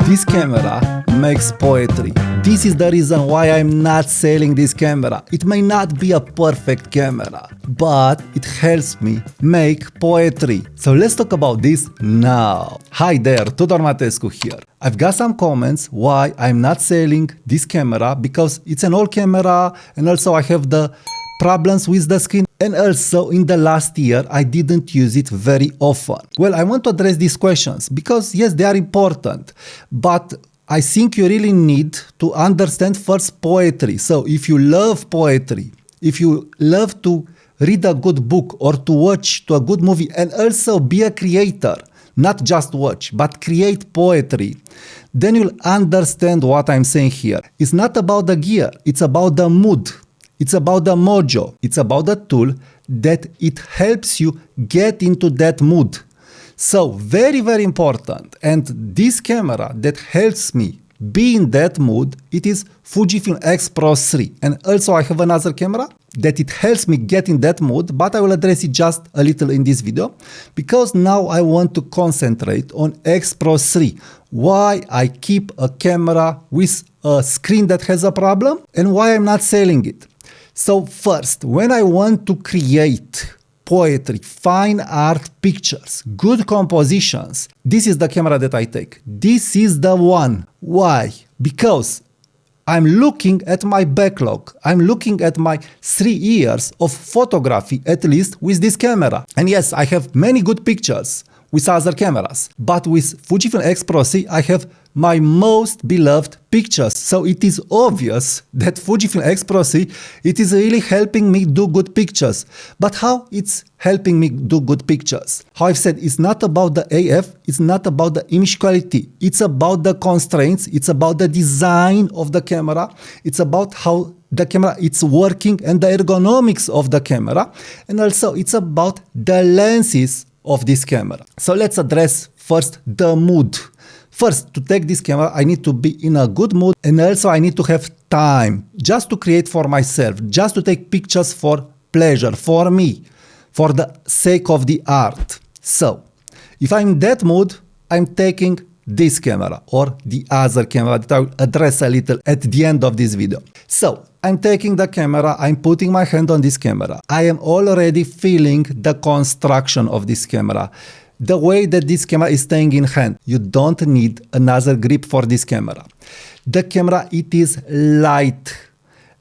This camera makes poetry. This is the reason why I'm not selling this camera. It may not be a perfect camera, but it helps me make poetry. So let's talk about this now. Hi there, Tudor Matescu here. I've got some comments why I'm not selling this camera because it's an old camera and also I have the problems with the screen, and also in the last year I didn't use it very often. Well, I want to address these questions because yes, they are important, but I think you really need to understand first poetry. So if you love poetry, if you love to read a good book or to watch to a good movie and also be a creator, not just watch, but create poetry, then you'll understand what I'm saying here. It's not about the gear, it's about the mood. It's about the mojo. It's about the tool that it helps you get into that mood. So very, very important. And this camera that helps me be in that mood, it is Fujifilm X-Pro3. And also I have another camera that it helps me get in that mood, but I will address it just a little in this video because now I want to concentrate on X-Pro3. Why I keep a camera with a screen that has a problem and why I'm not selling it. So first, when I want to create poetry, fine art pictures, good compositions, this is the camera that I take. This is the one. Why? Because I'm looking at my backlog. I'm looking at my 3 years of photography, at least with this camera. And yes, I have many good pictures with other cameras, but with Fujifilm X-Pro3, I have my most beloved pictures. So it is obvious that Fujifilm X-Pro3, it is really helping me do good pictures. But how it's helping me do good pictures? How I've said, it's not about the AF, it's not about the image quality, it's about the constraints, it's about the design of the camera, it's about how the camera it's working and the ergonomics of the camera, and also it's about the lenses of this camera. So let's address first the mood. First, to take this camera, I need to be in a good mood and also I need to have time just to create for myself, just to take pictures for pleasure, for me, for the sake of the art. So, if I'm in that mood, I'm taking this camera or the other camera that I will address a little at the end of this video. So, I'm taking the camera, I'm putting my hand on this camera. I am already feeling the construction of this camera. The way that this camera is staying in hand. You don't need another grip for this camera. The camera, it is light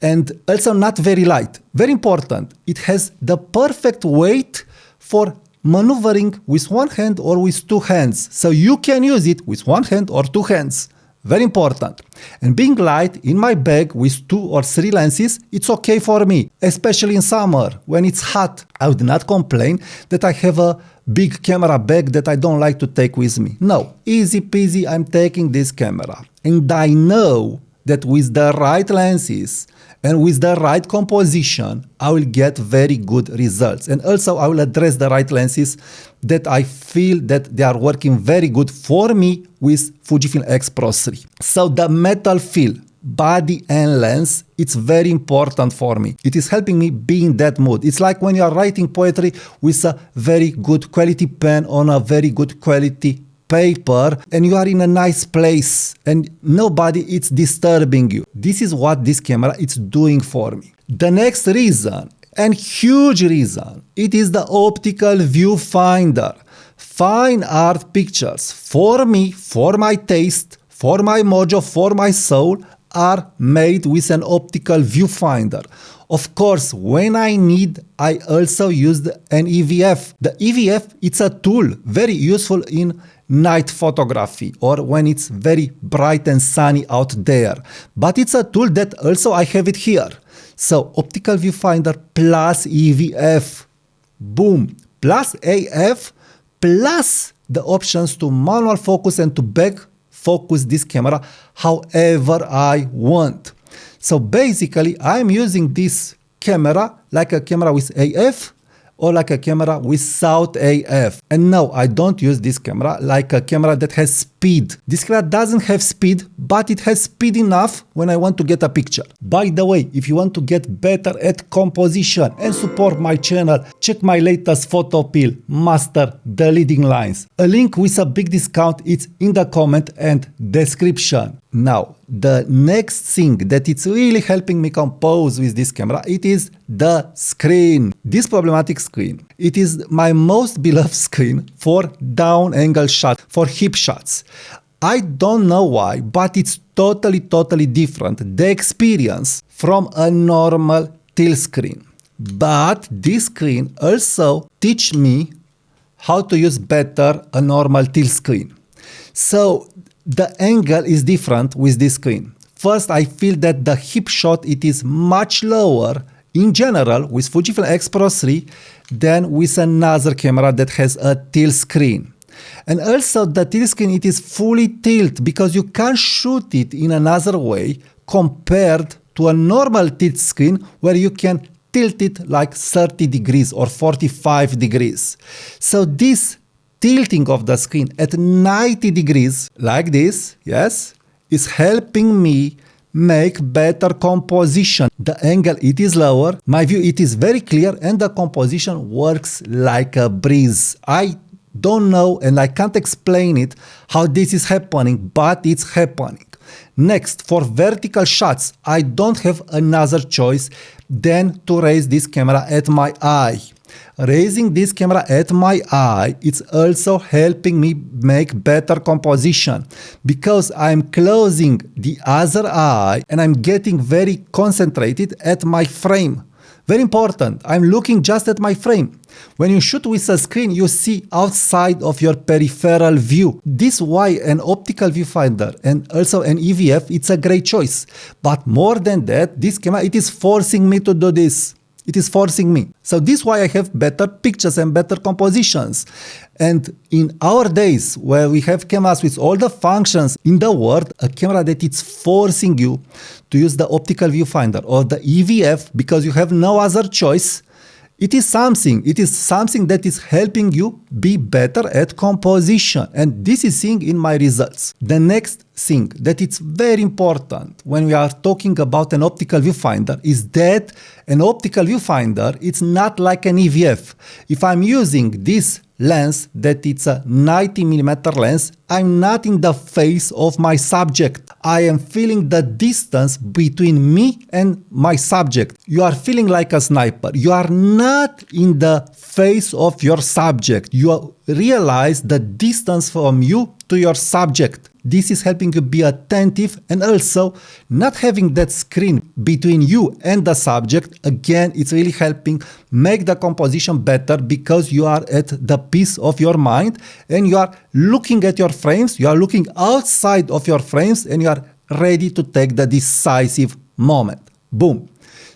and also not very light. Very important. It has the perfect weight for maneuvering with one hand or with two hands. So you can use it with one hand or two hands. Very important. And being light in my bag with 2 or 3 lenses, it's okay for me, especially in summer when it's hot. I would not complain that I have a big camera bag that I don't like to take with me. No, easy peasy, I'm taking this camera. And I know that with the right lenses and with the right composition, I will get very good results. And also I will address the right lenses that I feel that they are working very good for me with Fujifilm X-Pro3. So the metal feel, body and lens, it's very important for me. It is helping me be in that mood. It's like when you are writing poetry with a very good quality pen on a very good quality paper and you are in a nice place and nobody is disturbing you. This is what this camera is doing for me. The next reason, and huge reason, it is the optical viewfinder. Fine art pictures for me, for my taste, for my mojo, for my soul are made with an optical viewfinder. Of course, when I need, I also use an EVF. The EVF, it's a tool very useful in night photography or when it's very bright and sunny out there. But it's a tool that also I have it here. So optical viewfinder plus EVF, boom, plus AF, plus the options to manual focus and to back focus this camera however I want. So basically I'm using this camera like a camera with AF or like a camera without AF. And no, I don't use this camera like a camera that has speed. This camera doesn't have speed, but it has speed enough when I want to get a picture. By the way, if you want to get better at composition and support my channel, check my latest photo pill, Master the Leading Lines. A link with a big discount is in the comment and description. Now, the next thing that it's really helping me compose with this camera, it is the screen. This problematic screen, it is my most beloved screen for down angle shots, for hip shots. I don't know why, but it's totally different, the experience, from a normal tilt screen. But this screen also teach me how to use better a normal tilt screen. So the angle is different with this screen. First, I feel that the hip shot, it is much lower in general with Fujifilm X-Pro3 than with another camera that has a tilt screen. And also the tilt screen, it is fully tilt because you can't shoot it in another way compared to a normal tilt screen where you can tilt it like 30 degrees or 45 degrees. So this tilting of the screen at 90 degrees like this, yes, is helping me make better composition. The angle, it is lower, my view, it is very clear, and the composition works like a breeze. I don't know and I can't explain it how this is happening, but it's happening. Next, for vertical shots, I don't have another choice than to raise this camera at my eye. Raising this camera at my eye, it's also helping me make better composition because I'm closing the other eye and I'm getting very concentrated at my frame. Very important, I'm looking just at my frame. When you shoot with a screen, you see outside of your peripheral view. This is why an optical viewfinder and also an EVF, it's a great choice. But more than that, this camera, it is forcing me to do this. It is forcing me. So this is why I have better pictures and better compositions. And in our days where we have cameras with all the functions in the world, a camera that it's forcing you to use the optical viewfinder or the EVF because you have no other choice, it is something that is helping you be better at composition. And this is seen in my results. The next thing that it's very important when we are talking about an optical viewfinder is that an optical viewfinder, it's not like an EVF. If I'm using this lens that it's a 90mm lens, I'm not in the face of my subject. I am feeling the distance between me and my subject. You are feeling like a sniper. You are not in the face of your subject. You realize the distance from you to your subject. This is helping you be attentive and also not having that screen between you and the subject. Again, it's really helping make the composition better because you are at the peace of your mind and you are looking at your frames, you are looking outside of your frames and you are ready to take the decisive moment. Boom.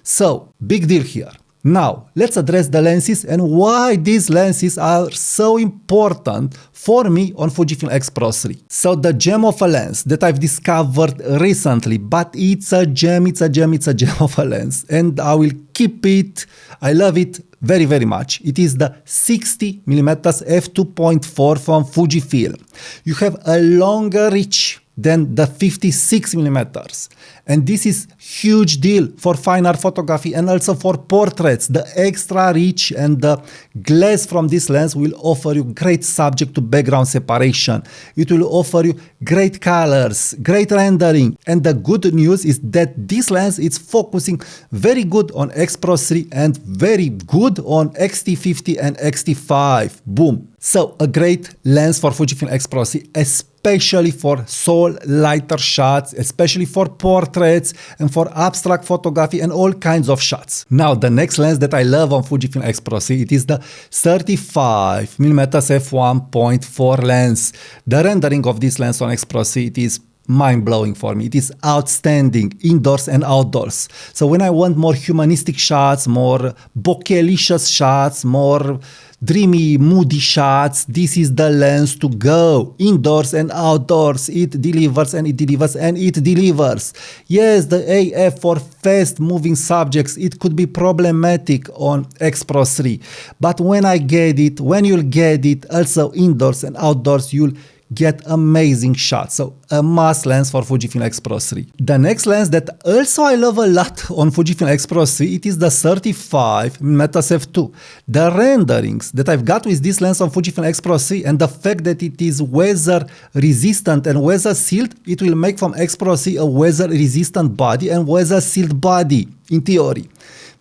So, big deal here. Now, let's address the lenses and why these lenses are so important for me on Fujifilm X-Pro3. So the gem of a lens that I've discovered recently, but it's a gem of a lens, and I will keep it, I love it very much. It is the 60mm f2.4 from Fujifilm. You have a longer reach than the 56mm. And this is huge deal for fine art photography and also for portraits. The extra reach and the glass from this lens will offer you great subject to background separation. It will offer you great colors, great rendering. And the good news is that this lens is focusing very good on X-Pro3 and very good on X-T50 and X-T5. Boom. So a great lens for Fujifilm X-Pro3, especially for soul lighter shots, especially for portraits and for abstract photography and all kinds of shots. Now the next lens that I love on Fujifilm X-Pro3, it is the 35mm f1.4 lens. The rendering of this lens on X-Pro3, it is mind-blowing for me. It is outstanding indoors and outdoors. So when I want more humanistic shots, more bokeh-licious shots, more dreamy, moody shots, this is the lens to go. Indoors and outdoors, it delivers and it delivers and it delivers. Yes, the AF for fast-moving subjects, it could be problematic on X-Pro3. But when I get it, when you'll get it, also indoors and outdoors, you'll get amazing shots. So a must lens for Fujifilm X-Pro3. The next lens that also I love a lot on Fujifilm X-Pro3, it is the 35mm f2. The renderings that I've got with this lens on Fujifilm X-Pro3 and the fact that it is weather resistant and weather sealed, it will make from X-Pro3 a weather resistant body and weather sealed body in theory.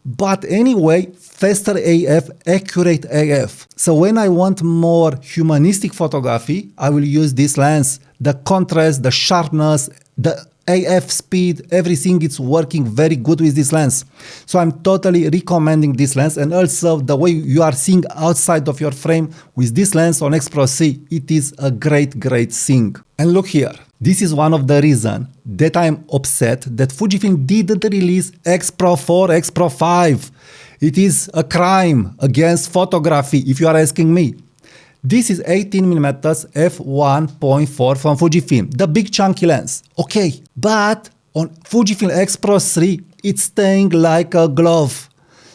But anyway, faster AF, accurate AF. So when I want more humanistic photography, I will use this lens. The contrast, the sharpness, the AF speed, everything is working very good with this lens. So I'm totally recommending this lens, and also the way you are seeing outside of your frame with this lens on X-Pro3, it is a great thing. And look here, this is one of the reasons that I'm upset that Fujifilm didn't release X-Pro4, X-Pro5. It is a crime against photography, if you are asking me. This is 18mm f1.4 from Fujifilm, the big chunky lens. Okay, but on Fujifilm X-Pro3, it's staying like a glove.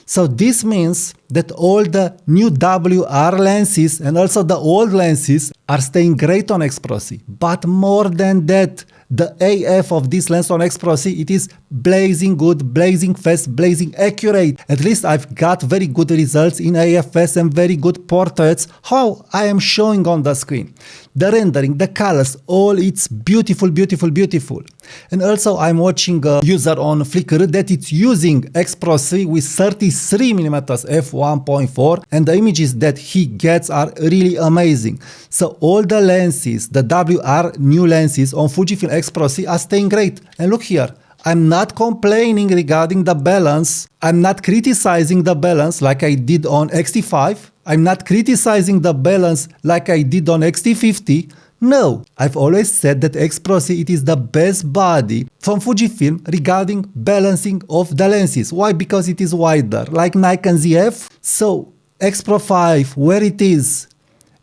So this means that all the new WR lenses and also the old lenses are staying great on X-Pro3. But more than that, the AF of this lens on X-Pro3, it is blazing good, blazing fast, blazing accurate. At least I've got very good results in AFS and very good portraits, how I am showing on the screen. The rendering, the colors, all it's beautiful. And also I'm watching a user on Flickr that it's using X-Pro3 with 33mm f1.4, and the images that he gets are really amazing. So all the lenses, the WR new lenses on Fujifilm X-Pro3 are staying great. And look here, I'm not complaining regarding the balance. I'm not criticizing the balance like I did on X-T5. I'm not criticizing the balance like I did on X-T50. No, I've always said that X-Pro3 it is the best body from Fujifilm regarding balancing of the lenses. Why? Because it is wider, like Nikon ZF. So X-Pro5, where it is?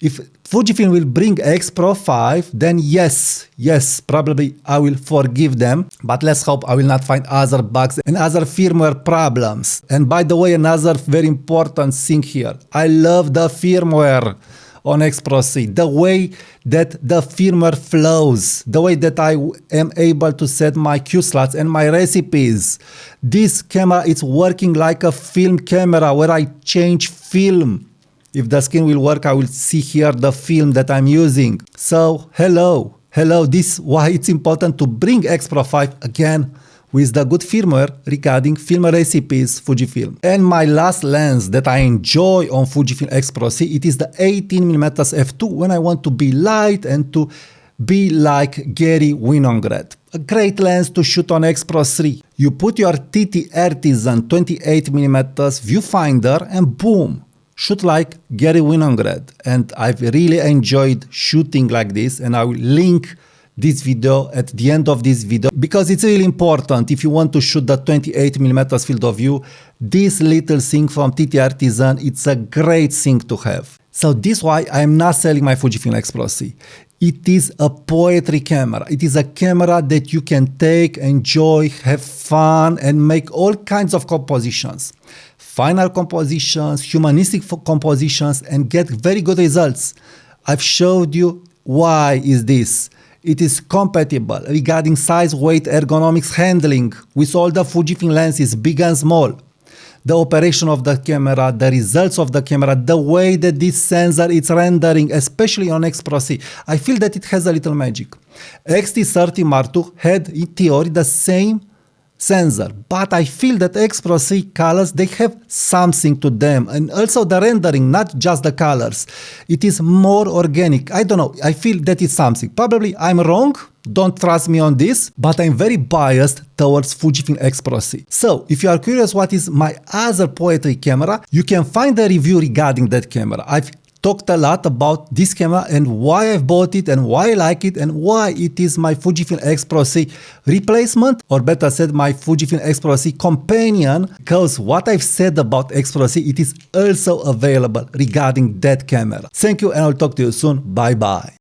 If Fujifilm will bring X-Pro5, then yes, probably I will forgive them. But let's hope I will not find other bugs and other firmware problems. And by the way, another very important thing here. I love the firmware on X-Pro3. The way that the firmware flows, the way that I am able to set my Q slots and my recipes. This camera is working like a film camera where I change film. If the screen will work, I will see here the film that I'm using. So, hello, this is why it's important to bring X-Pro5 again with the good firmware regarding film recipes Fujifilm. And my last lens that I enjoy on Fujifilm X-Pro3, it is the 18mm f2 when I want to be light and to be like Gary Winograd. A great lens to shoot on X-Pro3. You put your TT Artisan 28mm viewfinder and boom, shoot like Gary Winograd. And I've really enjoyed shooting like this, and I will link this video at the end of this video because it's really important. If you want to shoot the 28mm field of view, this little thing from TT Artisan, it's a great thing to have. So this is why I'm not selling my Fujifilm X-Pro3. It is a poetry camera. It is a camera that you can take, enjoy, have fun, and make all kinds of compositions. Final compositions, humanistic compositions, and get very good results. I've showed you why is this. It is compatible regarding size, weight, ergonomics, handling with all the Fujifilm lenses, big and small. The operation of the camera, the results of the camera, the way that this sensor is rendering, especially on X-Pro3. I feel that it has a little magic. X-T30 Mark II had, in theory, the same sensor, but I feel that X-Pro3 colors, they have something to them, and also the rendering, not just the colors. It is more organic. I don't know, I feel that it's something. Probably I'm wrong, don't trust me on this, but I'm very biased towards Fujifilm X-Pro3. So, if you are curious what is my other poetry camera, you can find a review regarding that camera. I've talked a lot about this camera and why I've bought it and why I like it and why it is my Fujifilm X-Pro3 replacement, or better said, my Fujifilm X-Pro3 companion, because what I've said about X-Pro3, it is also available regarding that camera. Thank you, and I'll talk to you soon. Bye bye.